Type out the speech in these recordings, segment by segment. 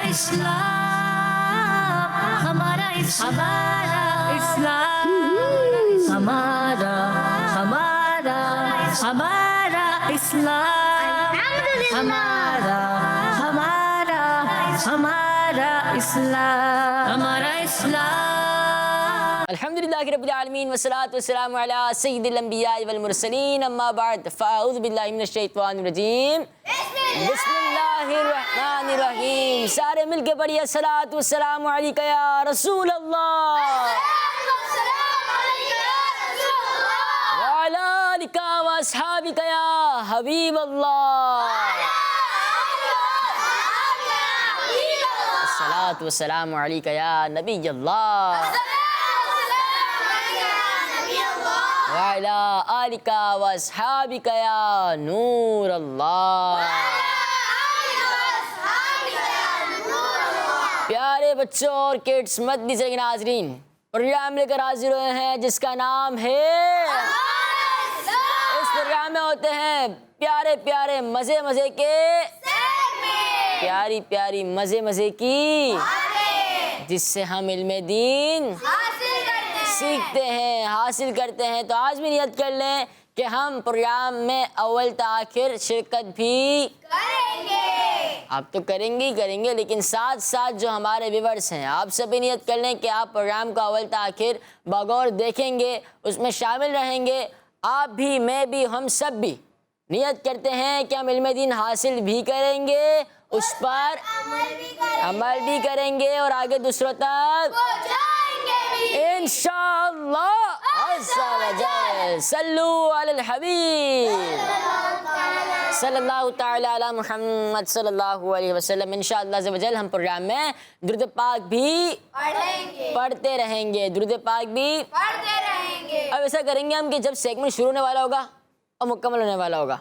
इस्लाम, हमारा इस्लाम, हमारा हमारा हमारा इस्लाम, हमारा हमारा हमारा इस्लाम, हमारा इस्लाम। अल्हम्दुलिल्लाहि रब्बिल आलमीन वस्सलातु वस्सलामु अला सय्यिदिल अंबिया वल मुरसलीन अम्मा बाद फ़अऊज़ु बिल्लाहि मिनश शैतानिर रजीम बिस्मिल्लाहिर रहमानिर रहीम। सारे मिलके पढ़िए सलातु वस्सलामु अलैका या रसूल अल्लाह व अला आलिका व अस्हाबिका या हबीब अल्लाह। सलातु वस्सलामु अलैका या नबी अल्लाह वाला आलिका व अस्हाबिका या नूर अल्लाह। प्यारे बच्चों और किड्स मदनी से नाज़रीन, प्रोग्राम लेकर हाजिर हुए हैं जिसका नाम है, इस प्रोग्राम में होते हैं प्यारे प्यारे मजे मजे के, प्यारी प्यारी मजे मजे की, जिससे हम इल्मे दीन सीखते हैं, हासिल करते हैं। तो आज भी नियत कर लें कि हम प्रोग्राम में अव्वल से आखिर शिरकत भी करेंगे। आप तो करेंगे ही करेंगे, लेकिन साथ साथ जो हमारे व्यूअर्स हैं आप सभी नियत कर लें कि आप प्रोग्राम को अव्वल से आखिर बगौर देखेंगे, उसमें शामिल रहेंगे। आप भी, मैं भी, हम सब भी नियत करते हैं कि हम इल्मे दीन हासिल भी करेंगे, उस पर अमल भी करेंगे और आगे दूसरों तक इंशाअल्लाह अज़्ज़ा वजल। सल्लू अलल हबीब सल्लल्लाहु तआला अला मुहम्मद सल्लल्लाहु अलैहि वसल्लम। इंशाअल्लाह अज़्ज़ा वजल हम प्रोग्राम में दुरूद पाक भी पढ़ते रहेंगे, दुरूद पाक भी पढ़ते रहेंगे। अब ऐसा करेंगे हम कि जब सेगमेंट शुरू होने वाला होगा और मुकम्मल होने वाला होगा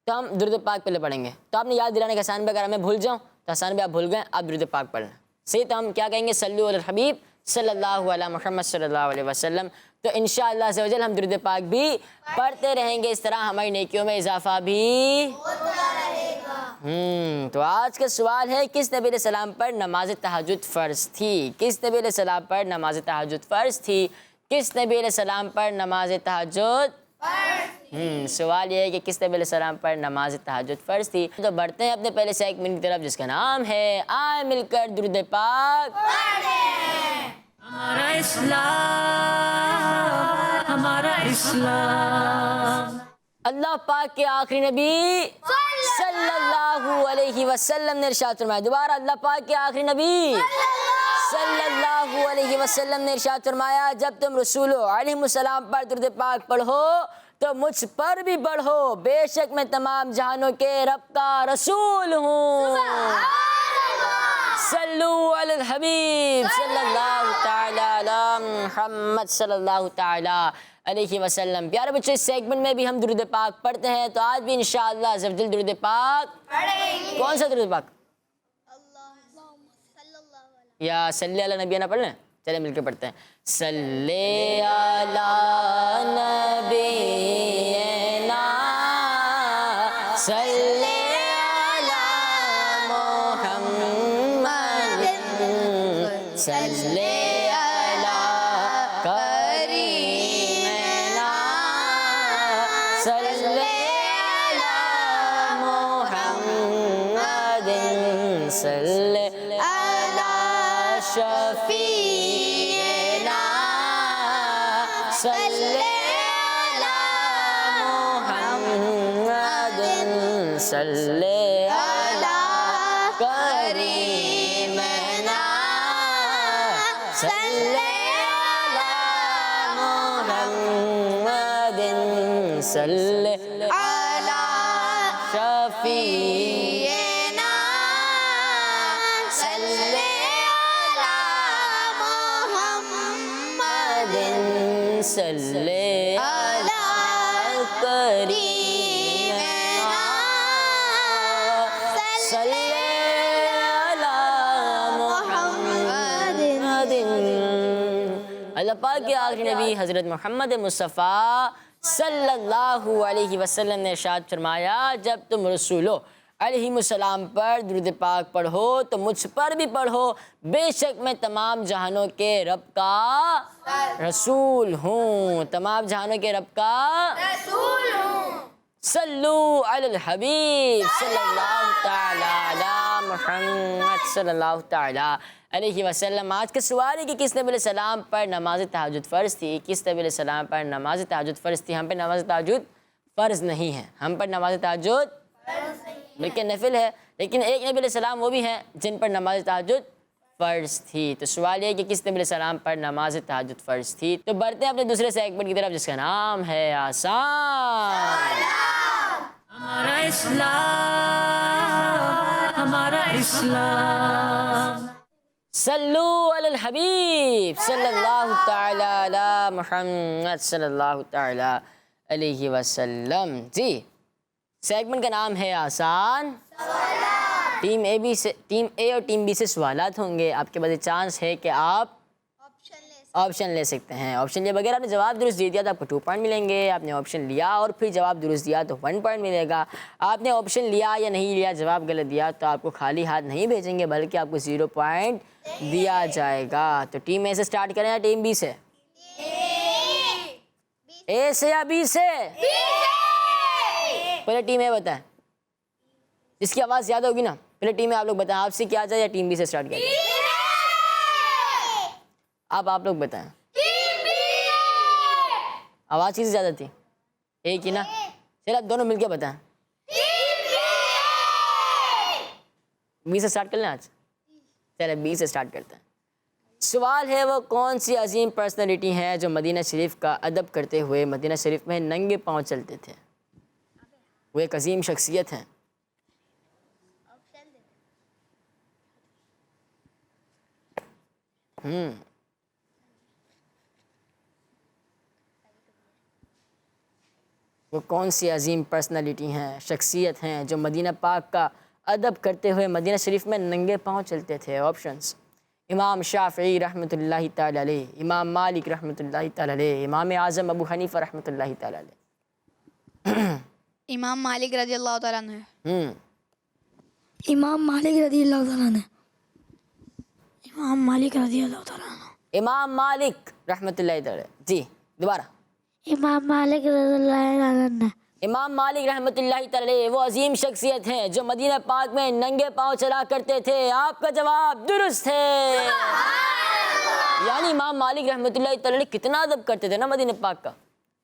तो हम दुरूद पाक पहले पढ़ेंगे। तो आपने याद दिलाने का आसान पे, अगर मैं भूल जाऊँ तो आसान पे आप भूल गए, आप दुरूद पाक पढ़ना सही। तो हम क्या कहेंगे, सल्लू अलल हबीब सल्लल्लाहु अलैहि मुहम्मद सल्लल्लाहु अलैहि वसल्लम। तो इंशाअल्लाह अज़्ज़ा वजल हम दुरूद पाक भी पढ़ते रहेंगे, इस तरह हमारी नेकियों में इजाफा भी होता रहेगा। तो आज का सवाल है, किस नबी अलैहिस्सलाम पर नमाज तहज्जुद फ़र्ज़ थी? किस नबी अलैहिस्सलाम पर नमाज तहज्जुद फ़र्ज़ थी? किस नबी अलैहिस्सलाम पर नमाज तहज्जुद सवाल ये है कि किस नबी अलैहिस्सलाम पर नमाज तहज्जुद फ़र्ज़ थी। तो बढ़ते हैं अपने पहले सेगमेंट की तरफ जिसका नाम है आए मिलकर दुरूद पाक पढ़ें। हमारा इस्लाम, हमारा इस्लाम। अल्लाह पाक के आखिरी नबी सल्लल्लाहु अलैहि वसल्लम ने इरशाद फरमाया, दोबारा अल्लाह पाक के आखिरी नबी सल्लल्लाहु अलैहि वसल्लम ने इरशाद फरमाया, जब तुम रसूल अलैहिस्सलाम पर दुरूद पाक पढ़ो तो मुझ पर भी पढ़ो, बेशक मैं तमाम जहानों के रब का रसूल हूँ। सल्लू अलल हबीब सल्लल्लाहु तआला अला मुहम्मद सल्लल्लाहु तआला अलैहि वसल्लम। प्यारे बच्चों, इस सेगमेंट में भी हम दुरूद पाक पढ़ते हैं, तो आज भी इंशाअल्लाह अज़्ज़ा वजल दुरूद पाक पढ़ेंगे। कौन सा दुरूद पाक? या सल्ले अला नबीना पढ़ लें, चले मिलकर पढ़ते हैं। सल्ले अला नबीना सल्ले अला मुहम्मद सल्ले अला करीमना सल्ले अला मुहम्मद सल्ले अला शफीना सल्ले अला मुहम्मद सल्ले अला करीमना सल्ले अला मुहम्मद सल्ले अला शफीना सल्ले अला मुहम्मद सल्ले अला करीमना सल्ले अला मुहम्मद। अल्लाह पाक के आखिरी नबी हज़रत मोहम्मद मुस्तफ़ा सल्लल्लाहु अलैहि वसल्लम ने इरशाद फरमाया, जब तुम रसूल अलैहिमुस्सलाम पर दुरूद पाक पढ़ो तो मुझ पर भी पढ़ो, बेशक मैं तमाम जहानों के रब का रसूल हूँ, तमाम जहानों के रब का रसूल हूँ। सल्लू अलल हबीब सल्लल्लाहु तआला अला मुहम्मद सल्लल्लाहु तआला अलैहि वसल्लम। आज का सवाल है कि किस नबी अलैहिस्सलाम पर नमाज तहज्जुद फ़र्ज़ थी? किस नबी अलैहिस्सलाम पर नमाज तहज्जुद फ़र्ज़ थी? हम पर नमाज तहज्जुद फ़र्ज़ नहीं है, हम पर नमाज तहज्जुद बल्कि नफिल है। लेकिन एक नबी अलैहिस्सलाम वो भी हैं जिन पर नमाज तहज्जुद फ़र्ज़ थी। तो सवाल ये कि किस नबी अलैहिस्सलाम पर नमाज तहज्जुद फ़र्ज़ थी। तो बढ़ते हैं अपने दूसरे सेगमेंट की तरफ जिसका नाम है आसान। हमारा इस्लाम, हमारा इस्लाम। सल्लू अलल हबीब सल्लल्लाहु तआला अला मुहम्मद सल्लल्लाहु तआला अलैहि वसल्लम। जी, सेगमेंट का नाम है आसान। टीम ए और टीम बी से सवालात होंगे। आपके पास चांस है कि आप ऑप्शन ले सकते हैं। ऑप्शन लिए बगैर आपने जवाब दुरुस्त दे दिया तो आपको 2 पॉइंट मिलेंगे। आपने ऑप्शन लिया और फिर जवाब दुरुस्त दिया तो 1 पॉइंट मिलेगा। आपने ऑप्शन लिया या नहीं लिया, जवाब गलत दिया तो आपको खाली हाथ नहीं भेजेंगे बल्कि आपको 0 पॉइंट दिया जाएगा। तो टीम ए से स्टार्ट करें या टीम बी से? ए से या बी से? पहले टीम ए बताएं, जिसकी आवाज़ ज़्यादा होगी ना। पहले टीम ए आप लोग बताएं, आपसे क्या जाए या टीम बी से स्टार्ट करें? अब आप लोग बताएं, आवाज़ किससे ज़्यादा थी? एक ही ना। चलो आप दोनों मिलके बताएं। बी से स्टार्ट कर लें आज। चलो बी से स्टार्ट करते हैं। सवाल है वो कौन सी अजीम पर्सनैलिटी है जो मदीना शरीफ का अदब करते हुए मदीना शरीफ में नंगे पाँव चलते थे? वो एक अजीम शख्सियत हैं। वो कौन सी अजीम पर्सनालिटी हैं, शख्सियत हैं जो मदीना पाक का अदब करते हुए मदीना शरीफ में नंगे पाँव चलते थे? ऑप्शंस: इमाम शाफ़िई रहमतुल्लाहि तआला अलैह, इमाम मालिक रहमतुल्लाहि तआला अलैह, इमाम आज़म अबू हनीफ़ा रहमतुल्लाहि तआला अलैह। इमाम मालिक रज़ी अल्लाह तआला अन्हु। इमाम मालिक रज़ी अल्लाह तआला अन्हु। इमाम मालिक रज़ी अल्लाह तआला अन्हु। इमाम मालिक रहमतुल्लाहि तआला। जी दोबारा। इमाम मालिक रज़ी अल्लाह अन्हु। इमाम मालिक रहमतुल्लाहि तआला अलैह वो अजीम शख्सियत हैं जो मदीना पाक में नंगे पाँव चला करते थे। आपका जवाब दुरुस्त है। यानी इमाम मालिक रहमतुल्लाहि तआला अलैह कितना अदब करते थे ना मदीना पाक का,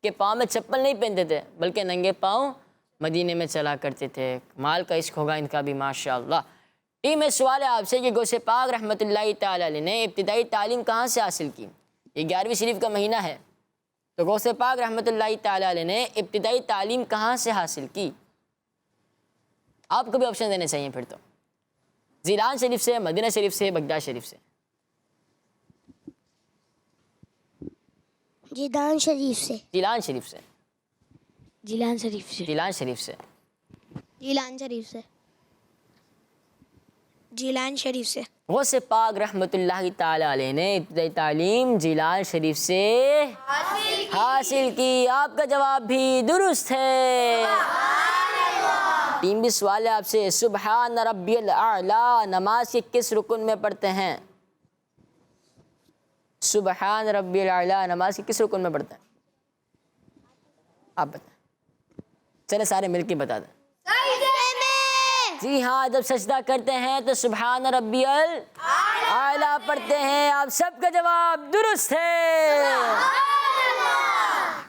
कि पाँव में चप्पल नहीं पहनते थे बल्कि नंगे पाँव मदीने में चला करते थे। माल का इश्क होगा इनका भी माशाअल्लाह। टीम में सवाल है आपसे कि गौसे पाक रहमतुल्लाहि तआला अलैह ने इब्तिदाई तालीम कहाँ से हासिल की? ये 11वीं शरीफ का महीना है, तो गौसे पाक रहमतुल्लाहि तआला अलैह ने इब्तिदाई तालीम कहाँ से हासिल की? आपको भी ऑप्शन देने चाहिए फिर तो। जिलान शरीफ से, मदीना शरीफ से, बगदाद शरीफ से। जिलान शरीफ से। जिलान शरीफ से। जिलान शरीफ से। जिलान शरीफ से। जिलान शरीफ से। जिलान शरीफ से। गौसे पाक रहमतुल्लाहि तआला अलैह ने इब्तिदाई तालीम जिलान शरीफ से हासिल की। आपका जवाब भी दुरुस्त है। टीम भी सवाल है आपसे, सुबहान रब्बियल आला नमाज के किस रुकन में पढ़ते हैं? सुबहान रब्बियल आला नमाज के किस रुकन में पढ़ते हैं? आप बताएं। चले सारे मिलके बता दें। जी हाँ, जब सजदा करते हैं तो सुबहान रब्बियल आला पढ़ते हैं। आप सबका जवाब दुरुस्त है।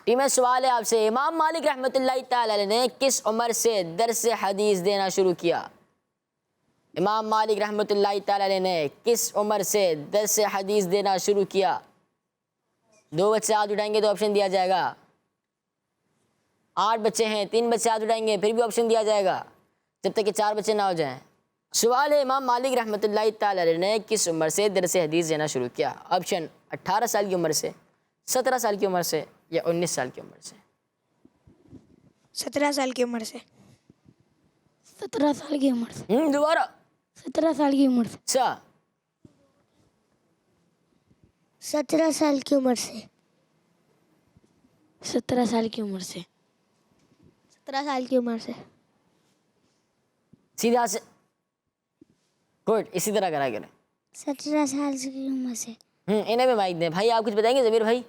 टीम सवाल है आपसे, इमाम मालिक रहमतुल्लाहि तआला अलैह ने किस उम्र से दर्स हदीस देना शुरू किया? इमाम मालिक रहमतुल्लाहि तआला अलैह ने किस उम्र से दर्स हदीस देना शुरू किया? 2 बच्चे हाथ उठाएंगे तो ऑप्शन दिया जाएगा। 8 बच्चे हैं, 3 बच्चे हाथ उठाएंगे फिर भी ऑप्शन दिया जाएगा जब तक कि 4 बच्चे ना हो जाएं। सवाल है, इमाम मालिक रहमतुल्लाहि तआला अलैह ने किस उम्र से दर्स हदीस देना शुरू किया? ऑप्शन: 18 साल की उम्र से, 17 साल की उम्र से या 19 साल की उम्र से। 17 साल की उम्र से। 17 साल की उम्र से। दोबारा। 17 साल की उम्र से। अच्छा, 17 साल की उम्र से। 17 साल की उम्र से। 17 साल की उम्र से। सीधे हाथ से, गुड, इसी तरह करा करें। 17 साल की उम्र से। इन्हें भी माइक दें। भाई आप कुछ बताएंगे? ज़मीर भाई,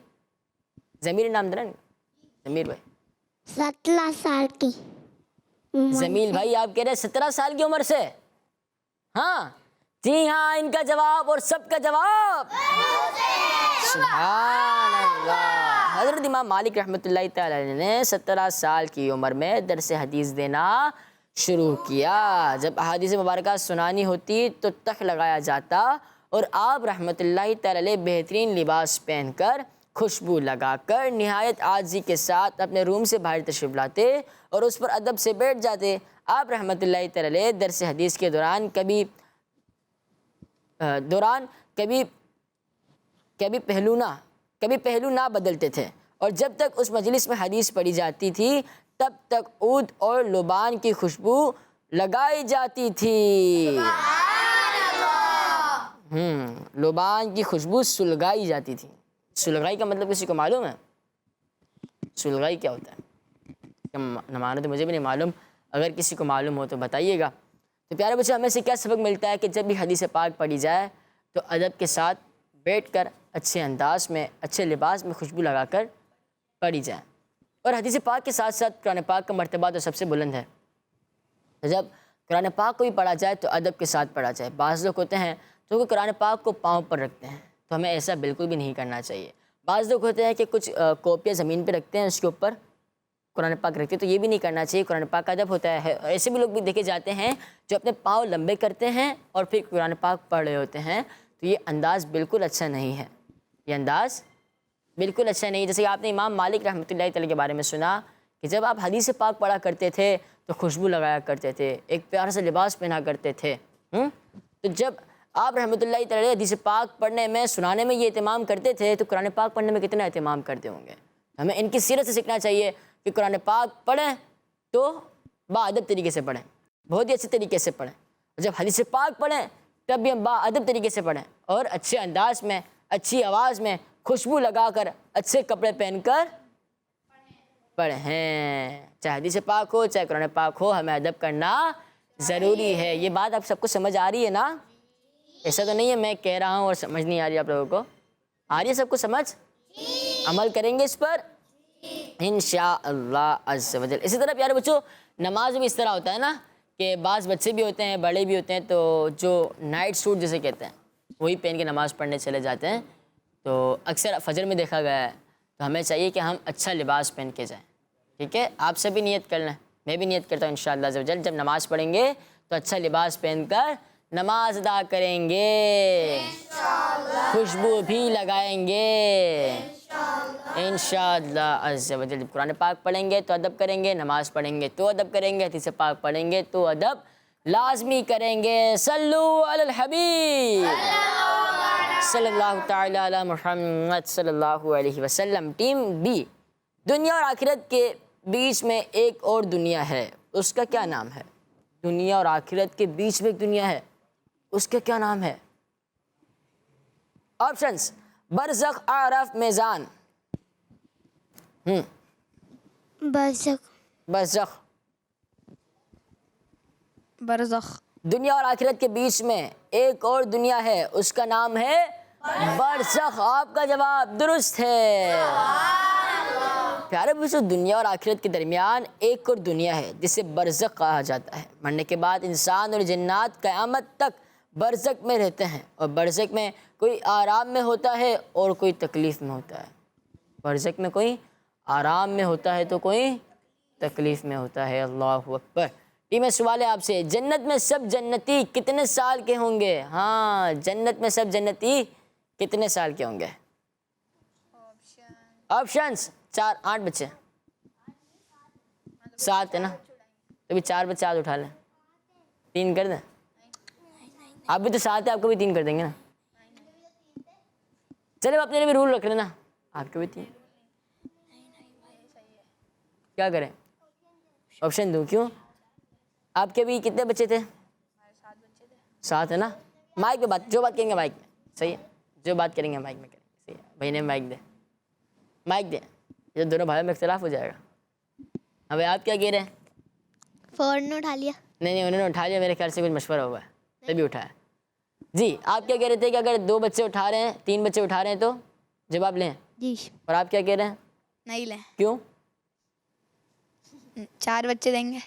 ज़मीर नाम देना, ज़मीर भाई। 17 साल की जमील भाई आप कह रहे हैं 17 साल की उम्र से? हाँ जी हाँ, इनका जवाब और सबका जवाब सुभान अल्लाह। हज़रत इमाम मालिक रहमतुल्लाहि तआला अलैह ने 17 साल की उम्र में दरस हदीस देना शुरू किया। जब अहादीस मुबारका सुनानी होती तो तख लगाया जाता और आप रहमतुल्लाहि तआला अलैह बेहतरीन लिबास पहनकर, खुशबू लगाकर, निहायत आजी के साथ अपने रूम से बाहर तशरीफ़ लाते और उस पर अदब से बैठ जाते। आप रहमतुल्लाहि तआला अलैह दरस हदीस के दौरान कभी पहलू ना बदलते थे और जब तक उस मजलिस में हदीस पढ़ी जाती थी तब तक ऊद और लुबान की खुशबू लगाई जाती थी। लुबान की खुशबू सुलगाई जाती थी। सुलगाई का मतलब किसी को मालूम है? सुलगाई क्या होता है? न मानो तो मुझे भी नहीं मालूम, अगर किसी को मालूम हो तो बताइएगा। तो प्यारे बच्चों, हमें से क्या सबक मिलता है कि जब भी हदीस पाक पढ़ी जाए तो अदब के साथ बैठकर अच्छे अंदाज में, अच्छे लिबास में खुशबू लगाकर पढ़ी जाए। और हदीस पाक के साथ साथ कुरान पाक का मर्तबा तो सबसे बुलंद है। तो जब कुरान पाक को भी पढ़ा जाए तो अदब के साथ पढ़ा जाए। बाज़ लोग होते हैं जो कि कुरान पाक को पाँव पर रखते हैं, तो हमें ऐसा बिल्कुल भी नहीं करना चाहिए। बाज़ लोग होते हैं कि कुछ कॉपियाँ ज़मीन पे रखते हैं, उसके ऊपर कुरान पाक रखते हैं, तो ये भी नहीं करना चाहिए। कुरान पाक का अदब होता है। ऐसे भी लोग भी देखे जाते हैं जो अपने पाँव लंबे करते हैं और फिर कुरान पाक पढ़ रहे होते हैं, तो ये अंदाज़ बिल्कुल अच्छा नहीं है। ये अंदाज़ बिल्कुल अच्छा नहीं। जैसे आपने इमाम मालिक रहमतुल्लाहि तआला के बारे में सुना कि जब आप हदीस पाक पढ़ा करते थे तो खुशबू लगाया करते थे, एक प्यारा सा लिबास पहना करते थे। तो जब आप रहमतुल्लाहि तआला हदीस पाक पढ़ने में, सुनाने में ये एहतमाम करते थे तो कुरान पाक पढ़ने में कितना एहतमाम करते होंगे। हमें इनकी सीरत से सीखना चाहिए कि कुरान पाक पढ़ें तो बाअदब तरीके से पढ़ें, बहुत ही अच्छे तरीके से पढ़ें। जब हदीस पाक पढ़ें तब भी हम बाअदब तरीके से पढ़ें और अच्छे अंदाज में, अच्छी आवाज़ में, खुशबू लगाकर, अच्छे कपड़े पहनकर पढ़ें। चाहे हदीस पाक हो चाहे कुरान पाक हो, हमें अदब करना ज़रूरी है। ये बात आप सबको समझ आ रही है ना? ऐसा तो नहीं है मैं कह रहा हूँ और समझ नहीं आ रही आप लोगों को? आ रही है सबको समझ? अमल करेंगे इस पर इंशाअल्लाह अज़्ज़ व जल। इसी तरह प्यारे बच्चों, नमाज में इस तरह होता है ना कि बाज़ बच्चे भी होते हैं, बड़े भी होते हैं, तो जो नाइट सूट जैसे कहते हैं वही पहन के नमाज़ पढ़ने चले जाते हैं। तो अक्सर फजर में देखा गया है। तो हमें चाहिए कि हम अच्छा लिबास पहन के जाएं। ठीक है, आप सभी नियत कर लें, मैं भी नियत करता हूँ इंशाअल्लाह अज़्ज़ व जल, जब नमाज़ पढ़ेंगे तो अच्छा लिबास पहनकर नमाज अदा करेंगे, खुशबू भी लगाएंगे इंशाअल्लाह अज़्ज़ व जल। कुरान पाक पढ़ेंगे तो अदब करेंगे, नमाज़ पढ़ेंगे तो अदब करेंगे, हदीस पाक पढ़ेंगे तो अदब लाजमी करेंगे। सल्लु अलल हबीब सल्लल्लाहु तआला अला मुहम्मद सल्लल्लाहु अलैहि वसल्लम। टीम बी, दुनिया और आखिरत के बीच में एक और दुनिया है, उसका क्या नाम है? दुनिया और आखिरत के बीच में एक दुनिया है, उसका क्या नाम है? ऑप्शंस: बरज़ख, आरफ, मेज़ान। बरज़ख। बरज़ख। दुनिया और आखिरत के बीच में एक और दुनिया है, उसका नाम है बरज़ख। आपका जवाब दुरुस्त है। प्यारे बच्चों, दुनिया और आखिरत के दरमियान एक और दुनिया है जिसे बरज़ख कहा जाता है। मरने के बाद इंसान और जिन्नात क़यामत तक बरज़ख में रहते हैं और बरज़ख में कोई आराम में होता है और कोई तकलीफ़ में होता है। बरज़ख में कोई आराम में होता है तो कोई तकलीफ़ में होता है। अल्लाहु अकबर। टीम में सवाल है आपसे, जन्नत में सब जन्नती कितने साल के होंगे? हाँ, जन्नत में सब जन्नती कितने साल के होंगे? ऑप्शंस: 4, 8 बच्चे, 7 है ना, तो भी 4 बच्चे हाथ उठा लें, 3 कर दें। आप भी तो 7 है, आपको भी 3 कर देंगे ना। चले अपने लिए भी रूल रख लेना, आपको भी 3। क्या करें? ऑप्शन दूं? क्यों? आपके भी कितने बच्चे थे? 7 है ना। माइक पे बात, जो बात करेंगे माइक में, सही है, जो बात करेंगे माइक में करेंगे, सही है। भाई ने माइक दे, माइक दे, ये दोनों भाइयों में इख्तिलाफ हो जाएगा। अब आप क्या कह रहे हैं? फ़ौरन उठा लिया। नहीं नहीं, उन्होंने उठा लिया, मेरे ख्याल से कुछ मशवरा हुआ है तभी उठाया। जी, आप क्या कह रहे थे कि अगर 2 बच्चे उठा रहे हैं, 3 बच्चे उठा रहे हैं तो जवाब लें, जी और आप क्या कह रहे हैं? नहीं लें, क्यों? 4 बच्चे देंगे।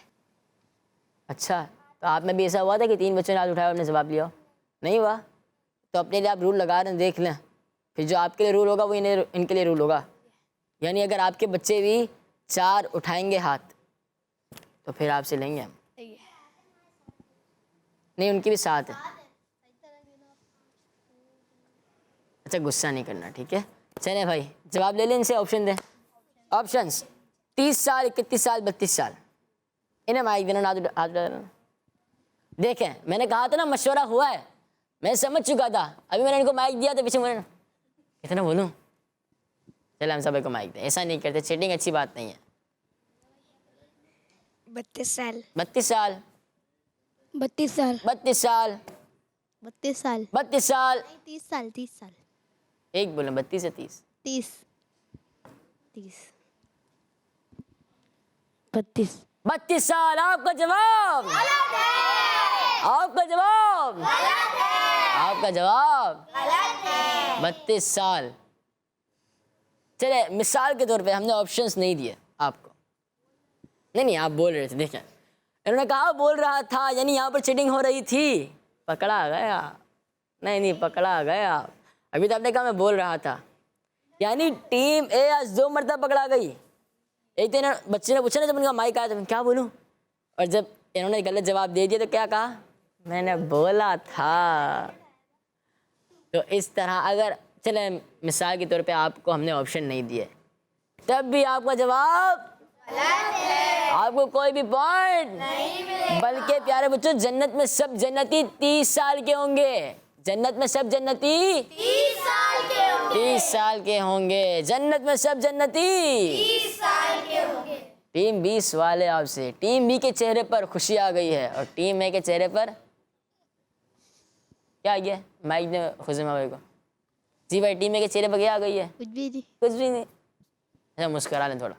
अच्छा, तो आप में भी ऐसा हुआ था कि 3 बच्चों ने हाथ उठाया और आपने जवाब लिया? नहीं हुआ? तो अपने लिए आप रूल लगा रहे हैं, देख लें, फिर जो आपके लिए रूल होगा वो इनके लिए रूल होगा। यानी अगर आपके बच्चे भी 4 उठाएंगे हाथ तो फिर आपसे लेंगे हम। नहीं, उनकी भी 7 है। अच्छा, गुस्सा नहीं करना, ठीक है। चले भाई, जवाब ले लें इनसे, ऑप्शन दें। ऑप्शंस 30 साल, 31 साल, 32 साल। इन्हें माइक देना, हाथ डालना। देखें, मैंने कहा था ना मशवरा हुआ है, मैं समझ चुका था। अभी मैंने इनको माइक दिया तो पीछे मुझे कितना बोलूं। चले हम सभी को माइक दें, ऐसा नहीं करते, चीटिंग अच्छी बात नहीं है। 32 साल। 32 साल, 32 साल, 32 साल, 32 साल। 32 साल। 30 साल, 30 साल। एक बोलो, 32 या 30? 30 30। 32, 32 साल आपका जवाब। आपका जवाब, आपका जवाब 32 साल। चले, मिसाल के तौर पे हमने ऑप्शंस नहीं दिए आपको। नहीं, आप बोल रहे थे, देखें, इन्होंने कहा बोल रहा था, यानी यहाँ पर चीटिंग हो रही थी, पकड़ा गया। नहीं, पकड़ा गया। अभी तो आपने कहा मैं बोल रहा था, यानी टीम ए आज 2 मरतबा पकड़ा गई। एक दिन बच्चे ने पूछा ना, जब उनका माइक आया तो मैं क्या बोलूं, और जब इन्होंने गलत जवाब दे दिया तो क्या कहा, मैंने बोला था। तो इस तरह अगर चले मिसाल के तौर पे आपको हमने ऑप्शन नहीं दिए तब भी आपका जवाब आपको कोई भी पॉइंट नहीं, बल्कि प्यारे बच्चों, जन्नत में सब जन्नती 30 साल के होंगे। जन्नत में सब जन्नती 30 साल के होंगे। 30 साल के होंगे। जन्नत में सब जन्नती 30 साल के होंगे। टीम 20 वाले आपसे, टीम बी के चेहरे पर खुशी आ गई है और टीम ए के चेहरे पर क्या आ गया? माइक ने खुज़ैमा भाई को। जी भाई, टीम ए के चेहरे पर क्या आ गई है? कुछ भी नहीं। कुछ भी नहीं। अच्छा, मुस्करा लें थोड़ा,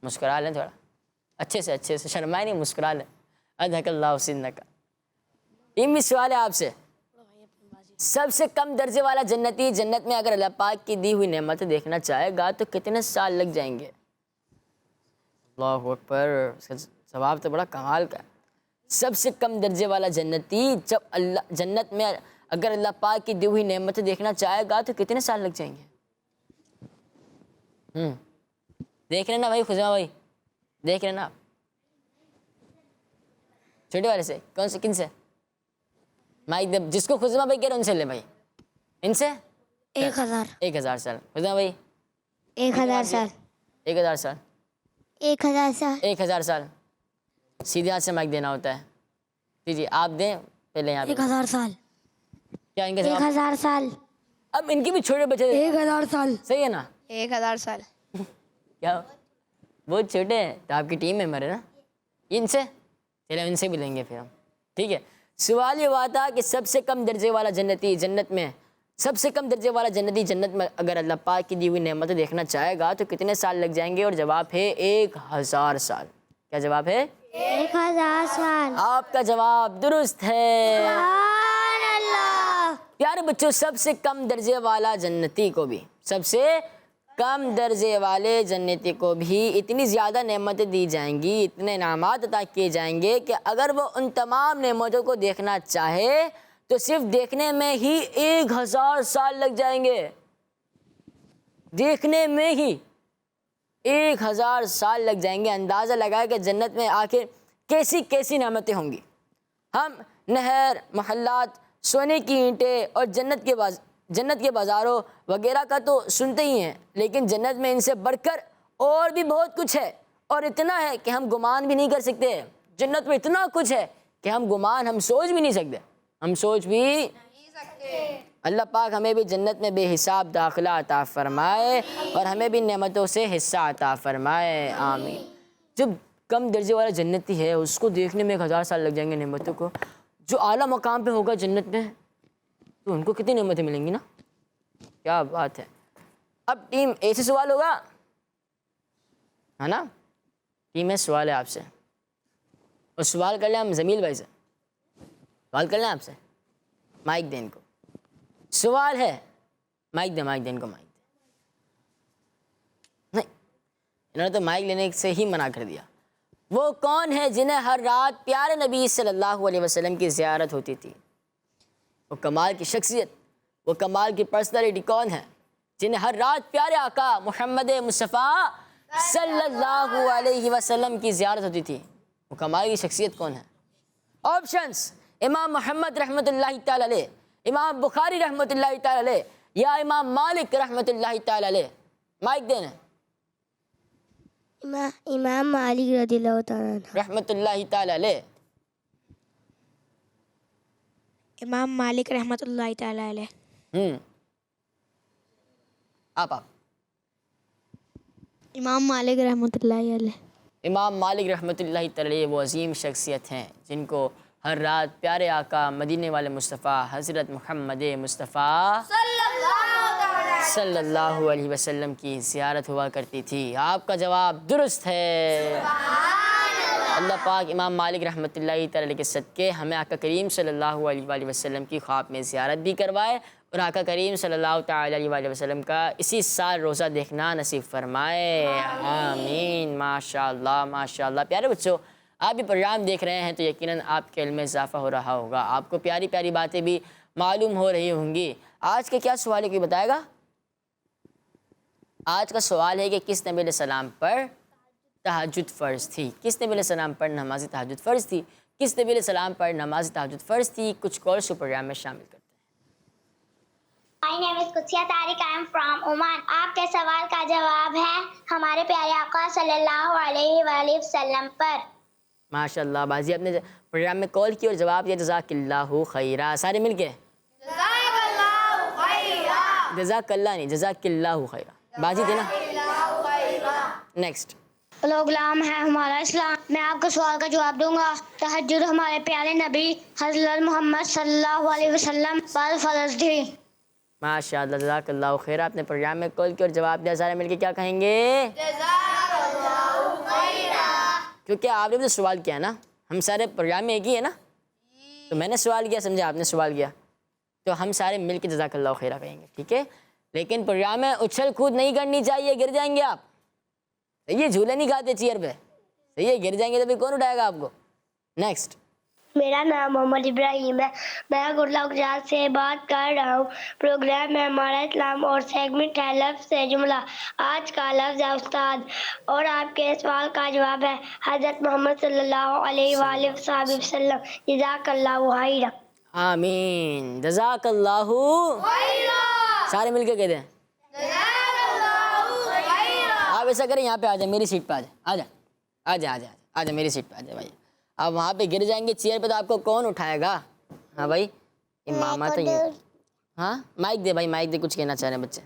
मुस्करा लें थोड़ा, अच्छे से शर्माए नहीं, मुस्करा लें। अदहकल्लाहु सिन्नका। टीम बी सवाल है आपसे, सबसे कम दर्जे वाला जन्नती जन्नत में अगर अल्लाह पाक की दी हुई नेमतें देखना चाहेगा तो कितने साल लग जाएंगे? अल्लाहु अकबर, जवाब तो बड़ा कमाल का है। सबसे कम दर्जे वाला जन्नती जब अल्लाह जन्नत में अगर अल्लाह पाक की दी हुई नेमतें देखना चाहेगा तो कितने साल लग जाएंगे? देख रहे ना भाई, खुज़ैमा भाई देख रहे ना आप? छोटे वाले से, कौन से, किन से? माइक दब, जिसको खुज़ैमा भाई कह रहे उनसे ले भाई, इनसे 1000, 1000 साल। खुज़ैमा भाई 1000 साल। 1000 साल, 1000 साल। 1000 साल। सीधे हाथ से माइक देना होता है। जी आप दें पहले यहाँ पे। 1000 साल, क्या इनके जवाब? 1000 साल। अब इनके भी छोटे बच्चे, 1000 साल, सही है ना? 1000 साल। क्या बहुत छोटे हैं तो आपकी टीम मेंबर है ना, इनसे चलो इनसे भी लेंगे फिर हम, ठीक है। सवाल ये हुआ था कि सबसे कम दर्जे वाला जन्नती जन्नत में, सबसे कम दर्जे वाला जन्नती जन्नत में अगर अल्लाह पाक की दी हुई नेमतें देखना चाहेगा तो कितने साल लग जाएंगे? और जवाब है 1000 साल। क्या जवाब है? 1000 साल। आपका जवाब दुरुस्त है। सुभान अल्लाह। प्यारे बच्चों, सबसे कम दर्जे वाला जन्नती को भी, सबसे कम दर्जे वाले जन्नती को भी इतनी ज़्यादा नेमतें दी जाएंगी, इतने इनामात अता किए जाएंगे कि अगर वो उन तमाम नेमतों को देखना चाहे तो सिर्फ देखने में ही 1000 साल लग जाएंगे। देखने में ही 1000 साल लग जाएंगे। अंदाज़ा लगाया कि जन्नत में आखिर कैसी कैसी नेमतें होंगी। हम नहर, महल्लात, सोने की ईंटें और जन्नत के बाज़ारों वगैरह का तो सुनते ही हैं, लेकिन जन्नत में इनसे बढ़कर और भी बहुत कुछ है, और इतना है कि हम गुमान भी नहीं कर सकते। जन्नत में इतना कुछ है कि हम सोच भी नहीं सकते, हम सोच भी नहीं सकते। अल्लाह पाक हमें भी जन्नत में बेहिसाब दाखिला अता फरमाए और हमें भी नेमतों से हिस्सा अता फरमाए, आमीन। जब कम दर्जे वाला जन्नती है उसको देखने में 1000 साल लग जाएंगे नेमतों को, जो आला मकाम पे होगा जन्नत में तो उनको कितनी नेमतें मिलेंगी ना, क्या बात है। अब टीम ए से सवाल होगा, है ना? टीम ए सवाल है आपसे, और सवाल कर लें हम जमील भाई से, सवाल कर लें आपसे। माइक दें इनको, सवाल है, माइक दे, माइक दे इनको, माइक दे। नहीं, इन्होंने तो माइक लेने से ही मना कर दिया। वो कौन है जिन्हें हर रात प्यारे नबी सल्लल्लाहु अलैहि वसल्लम की ज़ियारत होती थी? वो कमाल की शख्सियत, वो कमाल की पर्सनैलिटी कौन है जिन्हें हर रात प्यारे आका मोहम्मद मुस्तफ़ा सल्लल्लाहु अलैहि वसल्लम की ज़ियारत होती थी? वो कमाल की शख्सियत कौन है? ऑप्शंस, इमाम मोहम्मद रहमतुल्लाहि तआला अलैह, इमाम बुखारी रहमतुल्लाहि तआला अलैह, या इमाम मालिक रहमतुल्लाहि तआला अलैह। माइक देना। इमाम मालिक रज़ियल्लाहु ताला अन्हु। रहमतुल्लाहि तआला अलैह। इमाम मालिक रहमतुल्लाहि ताला अलैह। आप इमाम मालिक रहमतुल्लाहि अलैह। इमाम मालिक रहमतुल्लाहि तआला अलैह वो अजीम शख्सियत हैं जिनको हर रात प्यारे आका मदीने वाले मुस्तफ़ा हज़रत मोहम्मद मुस्तफ़ा सल्लल्लाहु अलैहि वसल्लम की ज़ियारत हुआ करती थी। आपका जवाब दुरुस्त है। अल्लाह पाक इमाम मालिक रहमतुल्लाहि तआला अलैह के सदक़े हमें आका करीम सल्लल्लाहु अलैहि वसल्लम की ख्वाब में ज़ियारत भी करवाए और आका करीम सल्लल्लाहु तआला अलैहि वसल्लम का इसी साल रोज़ा देखना नसीब फरमाए। आमीन। माशाअल्लाह माशाअल्लाह। प्यारे बच्चों, आप भी प्रोग्राम देख रहे हैं तो यकीनन आपके इल्म में इजाफ़ा हो रहा होगा, आपको प्यारी प्यारी बातें भी मालूम हो रही होंगी। आज का क्या सवाल है, कोई बताएगा? आज का सवाल है कि किस नबी अलैहिस्सलाम पर तहज्जुद फ़र्ज़ थी? किस नबी अलैहिस्सलाम पर नमाज तहज्जुद फ़र्ज़ थी? किस नबी अलैहिस्सलाम पर नमाज तहज्जुद फ़र्ज़ थी? कुछ कॉल्स को प्रोग्राम में शामिल करते हैं। My name is कुत्सिया Tariq, I am from Oman. आपके सवाल का जवाब है हमारे प्यारे आका सल्लल्लाहु अलैहि वसल्लम पर। माशाअल्लाह बाजी, आपने प्रोग्राम में कॉल की और जवाब दिया। जज़ाकिल्लाहु खैरा। सारे मिल के जज़ाकल्लाह नहीं, जज़ाकिल्लाहु खैरा। बाजी थी ना। नेक्स्ट। लोग गुलाम है हमारा इस्लाम। मैं आपके सवाल का जवाब दूंगा। तहज्जुद हमारे प्यारे नबी हज़रत मोहम्मद सल्लल्लाहु अलैहि वसल्लम पर फ़र्ज़ थी। माशाअल्लाह, जज़ाकल्लाहु खैरा। आपने प्रोग्राम में कॉल की और जवाब दिया। सारे मिल के क्या कहेंगे? क्योंकि आपने भी तो सवाल किया ना, हम सारे प्रोग्राम में एक ही है ना, तो मैंने सवाल किया, समझे, आपने सवाल किया, तो हम सारे मिल के जज़ाकल्लाहु खैरा कहेंगे, ठीक है? लेकिन प्रोग्राम में उछल कूद नहीं करनी चाहिए, गिर जाएंगे आप। सही है, झूले नहीं खाते चेयर पे, सही है, गिर जाएंगे तो फिर कौन उठाएगा आपको? नेक्स्ट। मेरा नाम मोहम्मद इब्राहिम है। मैं गुरला गुजरात से बात कर रहा हूँ। प्रोग्राम में हमारा इस्लाम और सेगमेंट है लफ्ज़ से जुमला। आज का लफ्ज़ है उस्ताद और आपके सवाल का जवाब है हज़रत मोहम्मद सल्लल्लाहु अलैहि वसल्लम। जज़ाकल्लाहु खैरा। आमीन। जज़ाकल्लाहु सारे मिल के कह दें। आप ऐसा करें, यहाँ पे आ जाए, मेरी सीट पे आ जाए, आ जाए, आ जाए, आ जाए, आ जाए, मेरी सीट पे आ जाए भाई। आप वहाँ पे गिर जाएंगे चेयर पे तो आपको कौन उठाएगा? हाँ भाई, ये मामा तो ये। हाँ, माइक दे भाई, माइक दे, कुछ कहना चाह रहे हैं बच्चे।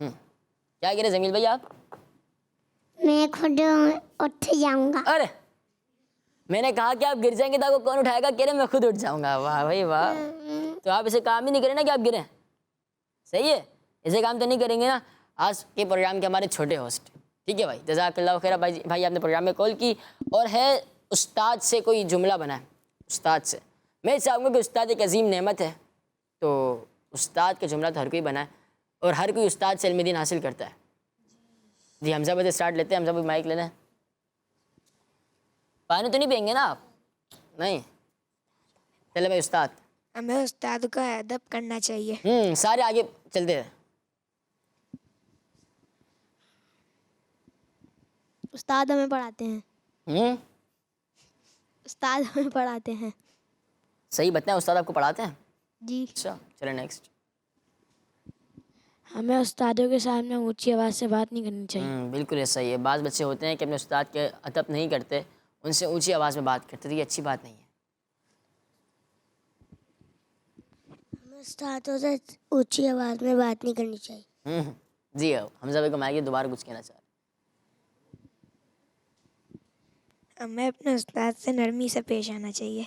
क्या कह रहे जमील भाई आप? मैं खुद उठ जाऊंगा। अरे मैंने कहा कि आप गिर जाएंगे तो आपको कौन उठाएगा? कह रहे मैं खुद उठ जाऊंगा। वाह भाई वाह। तो आप ऐसे काम ही नहीं करें ना कि आप गिरें, सही है? ऐसे काम तो नहीं करेंगे ना। आज के प्रोग्राम के हमारे छोटे होस्ट, ठीक है भाई, जज़ाकल्लाहु खैरा। भाई आपने प्रोग्राम में कॉल की और है उस्ताद से कोई जुमला बना है। उस्ताद से मैं चाहूँगा कि उस्ताद एक अजीम नेमत है, तो उस्ताद का जुमला तो हर कोई बनाए और हर कोई उस्ताद से इल्म दीन हासिल करता है। जी हमजा भाई स्टार्ट लेते हैं। हमजा भाई माइक लेना है। पानी तो नहीं पियेंगे ना आप? नहीं, चले भाई उस्ताद। हमें उस्ताद का अदब करना चाहिए। सारे आगे चलते हैं। उस्ताद हमें पढ़ाते हैं। उस्ताद हमें पढ़ाते हैं। सही बताएं, उस्ताद आपको पढ़ाते हैं? जी। अच्छा, चले नेक्स्ट। हमें उस्तादों के सामने ऊंची आवाज़ से बात नहीं करनी चाहिए। बिल्कुल ऐसा ही है। बाज़ बच्चे होते हैं कि अपने उस्ताद के अदब नहीं करते, उनसे ऊंची आवाज़ में बात करते, तो ये अच्छी बात नहीं है। हमें उस्तादों से ऊंची आवाज़ में बात नहीं करनी चाहिए। जी हाँ, हमजा भाई को माइक दोबारा कुछ कहना चाह रहे हैं। हमें अपने उस्ताद से नरमी से पेश आना चाहिए।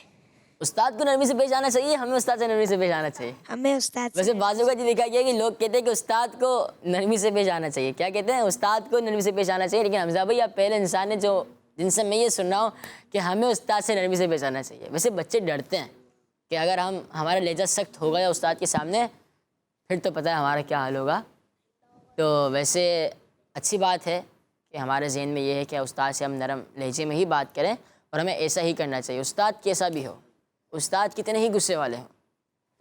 उस्ताद को नरमी से पेश आना चाहिए, हमें उस्ताद से नरमी से पेश आना चाहिए। हमें उस्ताद से वैसे बाजू का जी देखा गया कि लोग कहते हैं कि उस्ताद को नरमी से पेश आना चाहिए। क्या कहते हैं? उस्ताद को नरमी से पेश आना चाहिए। लेकिन हमजा भाई आप पहले इंसान हैं जो जिनसे मैं ये सुन रहा हूँ कि हमें उस्ताद से नरमी से पेश आना चाहिए। वैसे बच्चे डरते हैं कि अगर हमारा लहजा सख्त होगा या उस्ताद के सामने, फिर तो पता है हमारा क्या हाल होगा। तो वैसे अच्छी बात है कि हमारे जहन में ये है कि उस्ताद से हम नरम लहजे में ही बात करें और हमें ऐसा ही करना चाहिए। उस्ताद कैसा भी हो, उस्ताद कितने ही गुस्से वाले हों,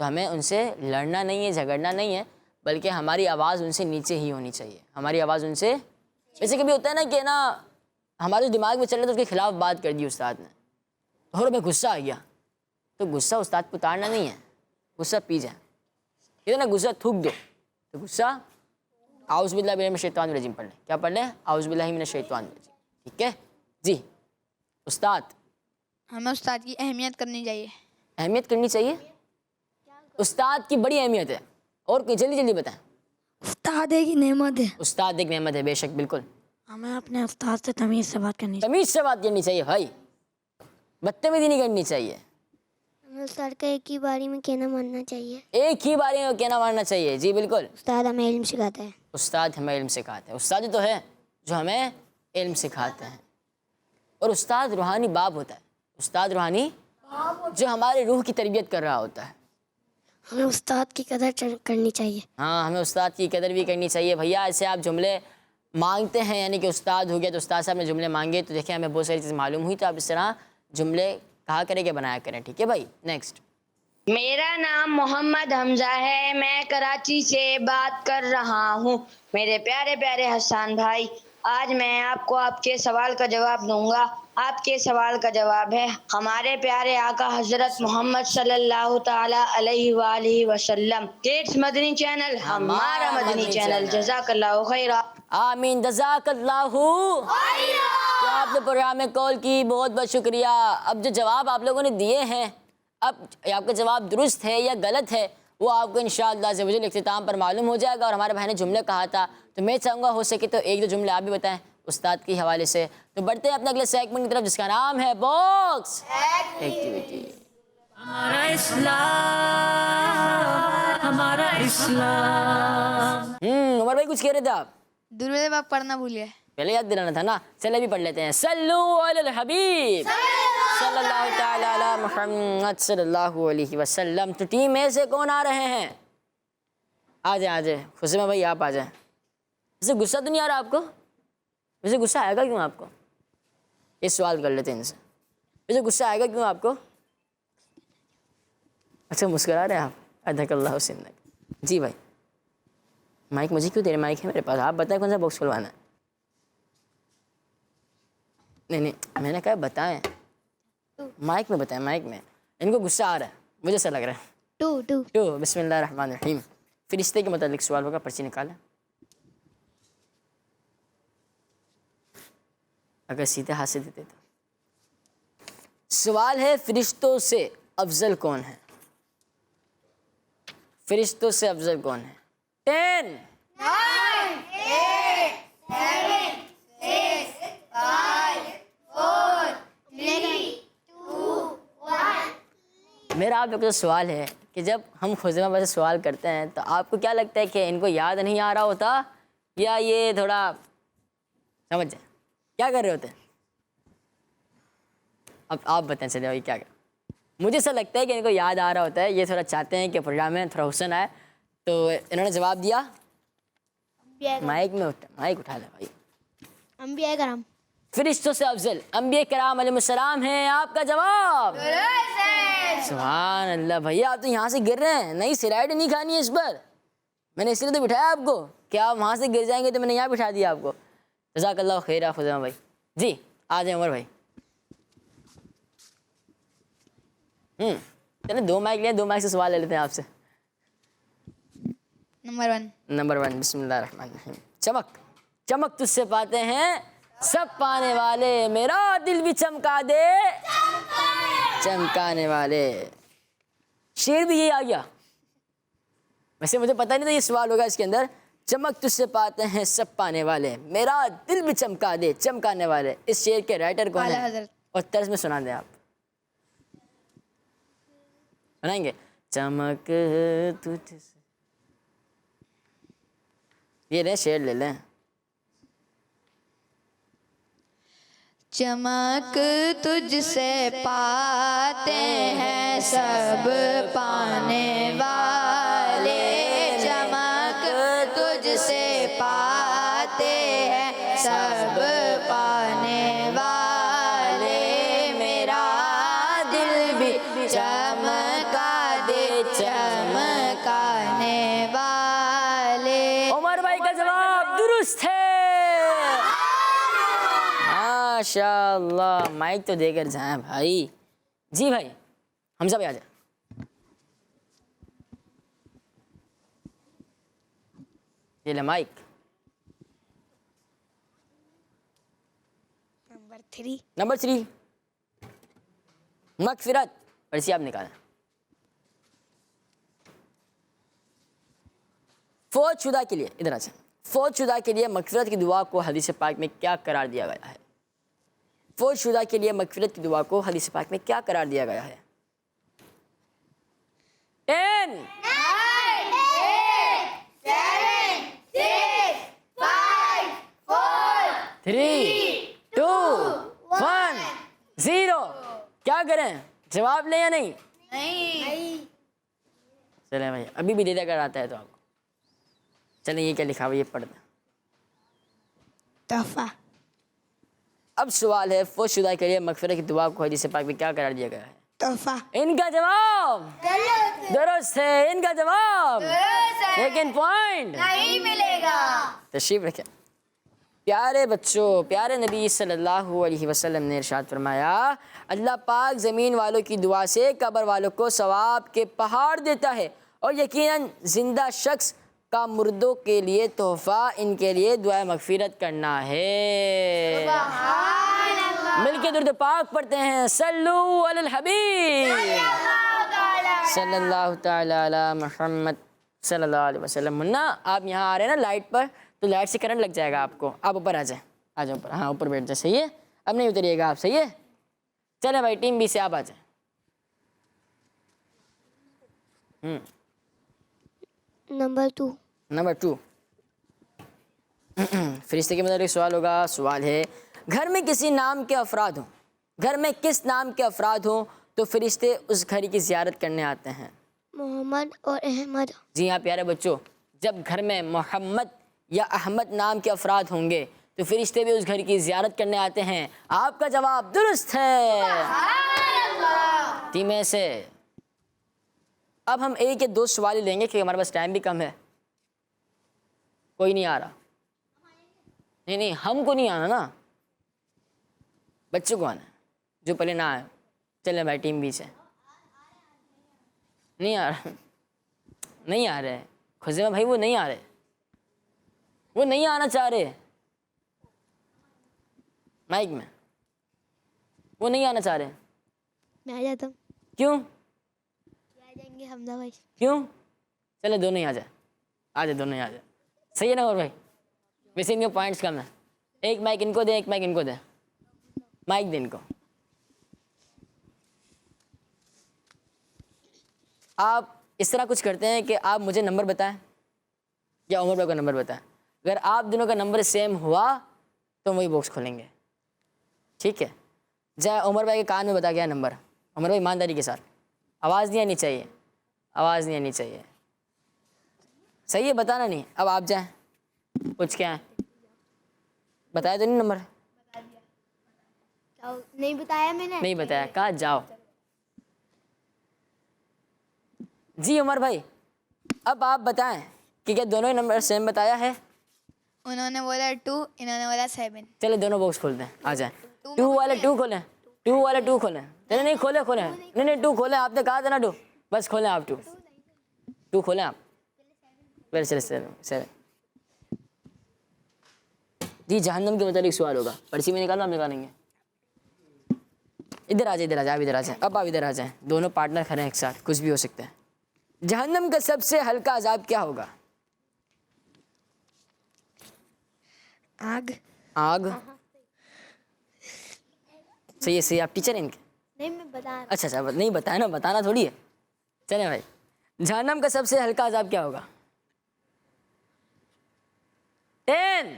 तो हमें उनसे लड़ना नहीं है, झगड़ना नहीं है, बल्कि हमारी आवाज़ उनसे नीचे ही होनी चाहिए। हमारी आवाज़ उनसे, वैसे कभी होता है ना कि ना हमारे जो दिमाग में चल रहा था उसके खिलाफ बात कर दी उस्ताद ने, और हमें गुस्सा आ गया, तो गुस्सा उस्ताद को उतारना नहीं है, गुस्सा पी जाए। इतना गुस्सा थूक दो, तो गुस्सा आउज़ बिल्लाहि मिनश शैतानिर रजीम पढ़ लें। क्या पढ़ लें? आउज़ बिल्लाहि मिनश शैतानिर रजीम। ठीक है जी। उस्ताद, हमें उस्ताद की अहमियत करनी चाहिए। अहमियत करनी चाहिए। उस्ताद की बड़ी अहमियत है। और कोई जल्दी जल्दी बताएं। उस्ताद एक नेमत है, उस्ताद एक नेमत है, बेशक, बिल्कुल। हमें अपने उस्ताद से तमीज़ से बात करनी चाहिए। तमीज़ से बात करनी चाहिए भाई, बदतमीजी नहीं करनी चाहिए। हमें उस्ताद का एक ही बारी में कहना मानना चाहिए। एक ही बारे में कहना मानना चाहिए। जी बिल्कुल। उस्ताद हमें इल्म सिखाता है। उस्ताद हमें इल्म सिखाते हैं। उस्ताद ही तो है जो हमें इल्म सिखाते हैं। और उस्ताद रूहानी बाप होता है। उस्ताद रूहानी जो हमारे रूह की तरबियत कर रहा होता है। हमें उस्ताद की कदर करनी चाहिए। हाँ, हमें उस्ताद की कदर भी करनी चाहिए भैया। ऐसे आप जुमले मांगते हैं, यानी कि उस्ताद हो गया तो उस्ताद साहब ने जुमले मांगे, तो देखिए हमें बहुत सारी चीज़ मालूम हुई, तो आप इस तरह जुमले कहा करें कि बनाया करें। ठीक है भाई। नेक्स्ट। मेरा नाम मोहम्मद हमजा है, मैं कराची से बात कर रहा हूँ। मेरे प्यारे प्यारे हसन भाई, आज मैं आपको आपके सवाल का जवाब दूंगा। आपके सवाल का जवाब है, हमारे प्यारे आका हजरत मोहम्मद सल्लल्लाहु ताला अलैहि वसल्लम। किड्स मदनी चैनल, हमारा मदनी चैनल। जज़ाकल्लाहु खैरा। आमीन, जज़ाकल्लाहु खैरा। तो आपने प्रोग्राम में कॉल की, बहुत बहुत शुक्रिया। अब जो जवाब आप लोगों ने दिए हैं, अब आपका जवाब दुरुस्त है या गलत है, वो आपको इंशाअल्लाह से वजह इख्तिताम पर मालूम हो जाएगा। और हमारे भाई ने जुमले कहा था, तो मैं चाहूँगा हो सके तो एक दो जुमले आप भी बताएं उस्ताद के हवाले से। तो बढ़ते हैं अपने अगले सेगमेंट की तरफ, जिसका नाम है बॉक्स एक्टिविटी। हमारा इस्लाम, हमारा इस्लाम। उमर भाई कुछ कह रहे थे आप? दुरूद पाक पढ़ना भूलिए। पहले याद दिलाना था ना, चले भी पढ़ लेते हैं। सल्लु अलल हबीब सल्लल्लाहु ताला अला मुहम्मद सल्लल्लाहु अलैहि वसल्लम। तो टीम में से कौन आ रहे हैं? आ जाए खुशमा भाई, आप आ जाए। वैसे गुस्सा तो नहीं आ रहा आपको? वैसे गुस्सा आएगा क्यों आपको? ये सवाल कर लेते हैं इनसे। वैसे गुस्सा आएगा क्यों आपको? अच्छा, मुस्कुरा रहे हैं आप। अदकल्लाहु सिन्नक। जी भाई, माइक मुझे क्यों दे रहे? माइक है मेरे पास, आप बताएं कौन सा बॉक्स खुलवाना है। नहीं, मैंने कहा बताएं, माइक में बताएं, माइक में। इनको गुस्सा आ रहा है, मुझे ऐसा लग रहा है। टू बिस्मिल्लाह रहमान रहीम। फरिश्ते के मतलब सवाल होगा, पर्ची निकालें। अगर सीधे हाथ से देते तो। सवाल है, फरिश्तों से अफजल कौन है? फरिश्तों से अफजल कौन है? 10 9 8 7 6 5 4 3 2 1। मेरा आप लोगों से सवाल है कि जब हम खुज़मा भाई से सवाल करते हैं तो आपको क्या लगता है कि इनको याद नहीं आ रहा होता, या ये थोड़ा समझ जाए क्या कर रहे होते हैं? अब आप बताएं। चलिए भाई, क्या कर? मुझे ऐसा लगता है कि इनको याद आ रहा होता है, ये थोड़ा चाहते हैं कि प्रोग्राम में थोड़ा हुसन आए, तो इन्होंने जवाब दिया। माइक उठा ले भाई। अंबिया कराम, फरिश्तों से अफजल अंबिया कराम अलैहिस्सलाम हैं आपका जवाब। सुभान अल्लाह भैया, आप तो यहाँ से गिर रहे हैं। नहीं, स्लाइड नहीं खानी है इस पर, मैंने इसलिए तो बिठाया आपको कि आप वहाँ से गिर जाएंगे, तो मैंने यहाँ बिठा दिया आपको। जज़ाकल्लाहु खैरा खुज़मा भाई। जी आ जाए उमर भाई। चले 2 माइक लिया, 2 माइक से सवाल ले लेते हैं आपसे। नंबर 1 बिस्मिल्लाह रहमान रहीम। चमक तुझसे पाते हैं सब पाने वाले, मेरा दिल भी चमका दे चमकाने वाले। शेर भी यही आ गया। वैसे मुझे पता नहीं था ये सवाल होगा इसके अंदर। चमक तुझसे पाते हैं सब पाने वाले, मेरा दिल भी चमका दे चमकाने वाले। इस शेर के राइटर कौन है? और तर्ज में सुना दें आप। बनाएंगे? चमक तुझसे, ये ले शेर ले लें। चमक तुझसे पाते हैं सब पाने वाले, चमक तुझसे पाते हैं सब पाने वाले, मेरा दिल भी चमका दे चमकाने वाले। उमर भाई का जवाब दुरुस्त है। माशाअल्लाह, माइक तो देकर जाए भाई। जी भाई हमजा भाई आ जाए। ये ले माइक। नंबर 3 मगफिरत। पर्ची आप निकालें। फौजशुदा के लिए, इधर आ जाए। फौजशुदा के लिए मगफिरत की दुआ को हदीस पाक में क्या करार दिया गया है? फौजशुदा के लिए मगफिरत की दुआ को हदीस पाक में क्या करार दिया गया है? 10 9 8 7 6 5 4 3 2 1 0। क्या करें, जवाब लें या नहीं? नहीं। चले भाई, अभी भी दे कर आता है तो आपको। चलें, ये क्या लिखा हुआ, ये पढ़ दें। तोहफा। अब सवाल है, फौजशुदा के लिए मगफिरत की दुआ को हदीस पाक में क्या करार दिया गया है? तोहफा। इनका जवाब दुरुस्त है। इनका जवाब, लेकिन पॉइंट नहीं मिलेगा। तशरीफ रखें। प्यारे बच्चों, प्यारे नबी सल्लल्लाहु अलैहि वसल्लम ने इरशाद फरमाया, अल्लाह पाक ज़मीन वालों की दुआ से कब्र वालों को सवाब के पहाड़ देता है, और यकीनन जिंदा शख्स का मुर्दों के लिए तोहफा इनके लिए दुआ मगफिरत करना है। मिलके दुरूद पाक पढ़ते हैं। सल्लु अलल हबीब सल्लल्लाहु ताला अला मुहम्मद सल्लल्लाहु अलैहि वसल्लम। मुन्ना, आप यहाँ आ रहे हैं ना लाइट पर, तो लाइट से करंट लग जाएगा आपको। आप ऊपर आ जाए, आ जाओ ऊपर। हाँ ऊपर बैठ जाए, सही है। अब नहीं उतरिएगा आप, सही है। चले भाई, टीम बी से आप आ जाए। नंबर 2। नंबर 2 फरिश्ते के मतलब एक सवाल होगा। सवाल है, घर में किसी नाम के अफराद हों, घर में किस नाम के अफराद हों तो फरिश्ते उस घर की ज़ियारत करने आते हैं? मोहम्मद और अहमद। जी हाँ प्यारे बच्चों, जब घर में मोहम्मद या अहमद नाम के अफराद होंगे तो फरिश्ते भी उस घर की ज़ियारत करने आते हैं। आपका जवाब दुरुस्त है। तीन से अब हम एक या दो सवाल ही लेंगे क्योंकि हमारे पास टाइम भी कम है। कोई नहीं आ रहा? नहीं, हमको नहीं आना ना, बच्चों को आना, जो पहले ना आए। चले भाई, टीम बी से। नहीं आ रहा, नहीं आ रहे खुज़ैमा भाई, वो नहीं आ रहे, वो नहीं आना चाह रहे माइक में, वो नहीं आना चाह रहे। मैं आ जाता हूँ। क्यों? आ जाएंगे हमदा भाई। क्यों? चले दोनों ही आ जाए, आ जाए दोनों ही आ जाए। सही है ना? और भाई वैसे इनके पॉइंट्स कम है। एक माइक इनको दे, एक माइक इनको दे, माइक दे इनको। आप इस तरह कुछ करते हैं कि आप मुझे नंबर बताएं या उमर भाई का नंबर बताएं। अगर आप दोनों का नंबर सेम हुआ तो वही बॉक्स खोलेंगे, ठीक है? जाए उमर भाई के कान में बता गया नंबर। उमर भाई ईमानदारी के साथ, आवाज़ नहीं आनी चाहिए, आवाज़ नहीं आनी चाहिए। सही है, बताना नहीं। अब आप जाएं, कुछ क्या है बताया तो नहीं नंबर? नहीं बताया मैंने। नहीं बताया, कहा जाओ। जी उमर भाई, अब आप बताएं कि क्या दोनों ही नंबर सेम बताया है? उन्होंने बोला 2, इन्होंने बोला 7। चले दोनों बॉक्स खोलते हैं, आ जाए। 2 वाले 2 खोलें, 2 वाले 2 खोलें। चले नहीं खोले, नहीं 2 खोलें, आपने कहा था ना 2, बस खोलें आप 2 खोलें आप। फिर चले 7। जी जहन्नम के मतलब सवाल होगा, पर्ची में निकालो, आप निकालेंगे। इधर आ जाए, इधर आ जाए, आप इधर आ जाए। अब आप इधर आ जाए, दोनों पार्टनर खड़े हैं एक साथ, कुछ भी हो सकता है। जहन्नम का सबसे हल्का अजाब क्या होगा? आग। आग। सही है, सही। आप टीचर हैं इनके? नहीं, मैं बता रहा। अच्छा, नहीं बताया ना, बताना थोड़ी है। चले भाई, जहन्नम का सबसे हल्का अजाब क्या होगा? 10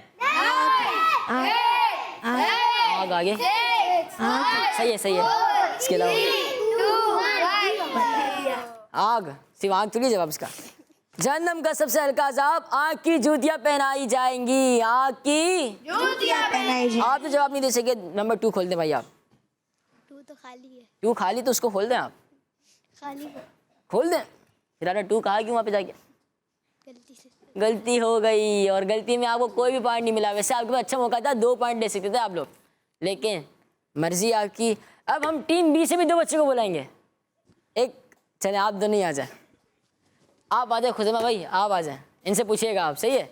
आग। आगे सही है, सही है। इसके अलावा आग, सिर्फ आग थोड़ी जवाब इसका। जहन्नम का सबसे हल्का अजाब, आग की जूतियां पहनाई जाएंगी, आग की जूतियां पहनाई आप तो जवाब नहीं दे सके। नंबर 2 खोल दें भाई आप। 2 तो खाली है। 2 खाली तो उसको खोल दें आप, खाली है। खोल दें। फिर आपने 2 कहा क्यों वहाँ पे जाके? गलती से। गलती हो गई और गलती में आपको कोई भी पॉइंट नहीं मिला। वैसे आपके पास अच्छा मौका था, 2 पॉइंट ले सकते थे आप लोग, लेकिन मर्जी आपकी। अब हम टीम बी से भी 2 बच्चों को बुलाएंगे। एक चले आप दोनों ही आ जाए, आप आ जाए खुशमा भाई, आप आ जाए, इनसे पूछिएगा आप, सही है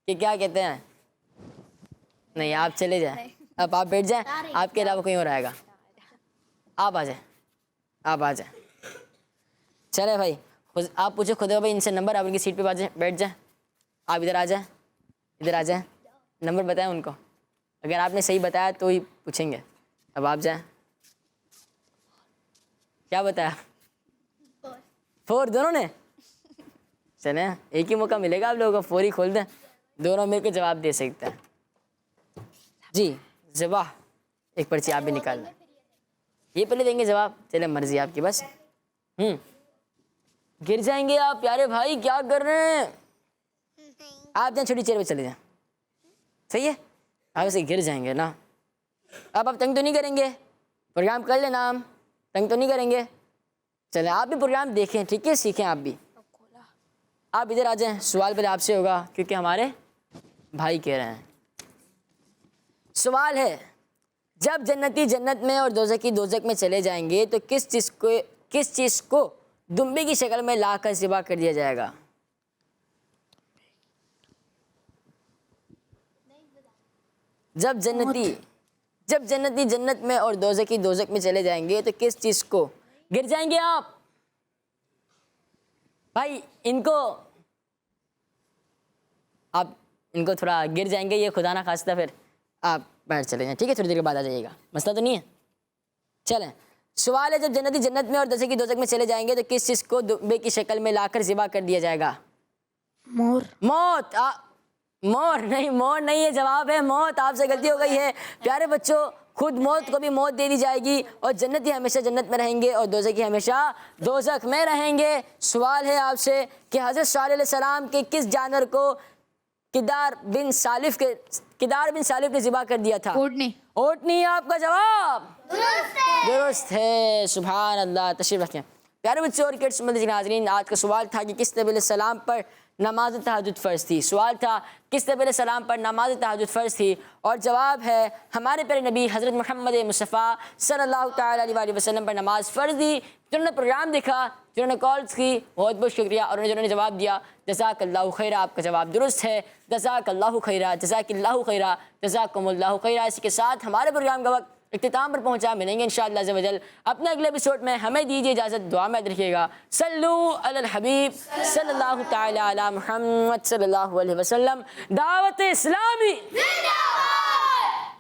कि क्या कहते हैं। नहीं आप चले जाए, अब आप बैठ जाए, आपके अलावा कोई और आएगा। आप आ जाए, आप आ जाए। चले भाई आप पूछो खुद भाई इनसे नंबर, आप उनकी सीट पे बैठ जाए। आप इधर आ जाए, इधर आ जाए, नंबर बताएं उनको। अगर आपने सही बताया तो ही पूछेंगे। अब आप जाएं। क्या बताया? 4 दोनों ने? चले एक ही मौका मिलेगा आप लोगों को, 4 ही खोल दें, दोनों मिलकर जवाब दे सकते हैं। जी जवाब एक पर्ची आप भी निकाल लें। ये पहले देंगे जवाब, चले मर्जी आपकी बस। गिर जाएंगे आप प्यारे भाई, क्या कर रहे हैं आप? जाए छोटी चेयर पे चले जाएं, सही है। आप ऐसे गिर जाएंगे ना। अब आप तंग तो नहीं करेंगे, प्रोग्राम कर लेना, हम तंग तो नहीं करेंगे। चले आप भी प्रोग्राम देखें, ठीक है, सीखें आप भी। आप इधर आ जाएं, सवाल पहले आपसे होगा क्योंकि हमारे भाई कह रहे हैं। सवाल है, जब जन्नती जन्नत में और दोज़खी दोज़ख में चले जाएंगे तो किस चीज़ को दुम्बे की शक्ल में लाकर ज़िबा कर दिया जाएगा? जब जन्नती जन्नत में और दोज़खी दोज़ख में चले जाएंगे तो किस चीज़ को, गिर जाएंगे आप भाई, इनको थोड़ा गिर जाएंगे, ये खुदा ना खास्ता, फिर आप बैठ चले जाएं, ठीक है, थोड़ी देर के बाद आ जाइएगा, मसला तो नहीं है। चलें, सवाल है, जब जन्नती जन्नत में और दोज़खी दोज़ख में चले जाएंगे तो किस चीज़ को दुम्बे की शक्ल में लाकर ज़िबा कर दिया जाएगा? मोर। मौत। मोर नहीं है, जवाब है मौत। आपसे गलती हो गई है प्यारे बच्चों, खुद मौत को भी मौत दे दी जाएगी और जन्नती हमेशा जन्नत में रहेंगे और दोज़खी हमेशा दोज़ख में रहेंगे। सवाल है आपसे कि हज़रत सालेह अलैहिस्सलाम के किस जानवर को किदार बिन सालिफ ने ज़िबा कर दिया था? ऊँटनी। आपका जवाब दुरुस्त है, सुभान अल्लाह। तशरीफ रखें प्यारे बच्चों और किड्स नाज़रीन। आज का सवाल था कि किस नबी अलैहिस्सलाम पर नमाज तहज्जुद फ़र्ज़ थी। सवाल था किस नबी अलैहिस्सलाम पर नमाज तहज्जुद फ़र्ज़ थी, और जवाब है हमारे प्यारे नबी हज़रत मोहम्मद मुस्तफ़ा सल्लल्लाहु तआला अलैहि वसल्लम पर नमाज फ़र्ज़ थी। जिन्होंने प्रोग्राम देखा, जिन्होंने कॉल्स की, बहुत बहुत शुक्रिया, और जिन्होंने जवाब दिया, जज़ाकल्लाहु खैरा। आपका जवाब दुरुस्त है, जज़ाकल्लाहु खैरा, जज़ाकिल्लाहु खैरा, जज़ाकुमुल्लाहु खैरा। इसी के साथ हमारे प्रोग्राम का वक्त इख्तिताम पर पहुंचा। मिलेंगे इंशाअल्लाह अज़्ज़ व जल अपने अगले एपिसोड में। हमें दीजिए इजाज़त, दुआ में याद रखिएगा। सल्लु अलल हबीब सल्लल्लाहु तआला अला मुहम्मद सल्लल्लाहु अलैहि वसल्लम। दावत इस्लामी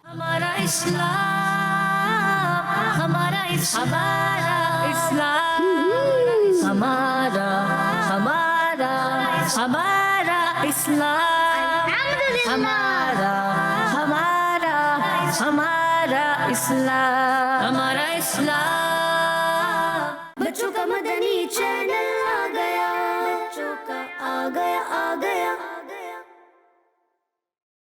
हमारा इस्लाम, हमारा इस्लाम, हमारा इस्लाम, हमारा इस्लाम। बच्चों का मदनी चैनल आ गया, बच्चों का आ गया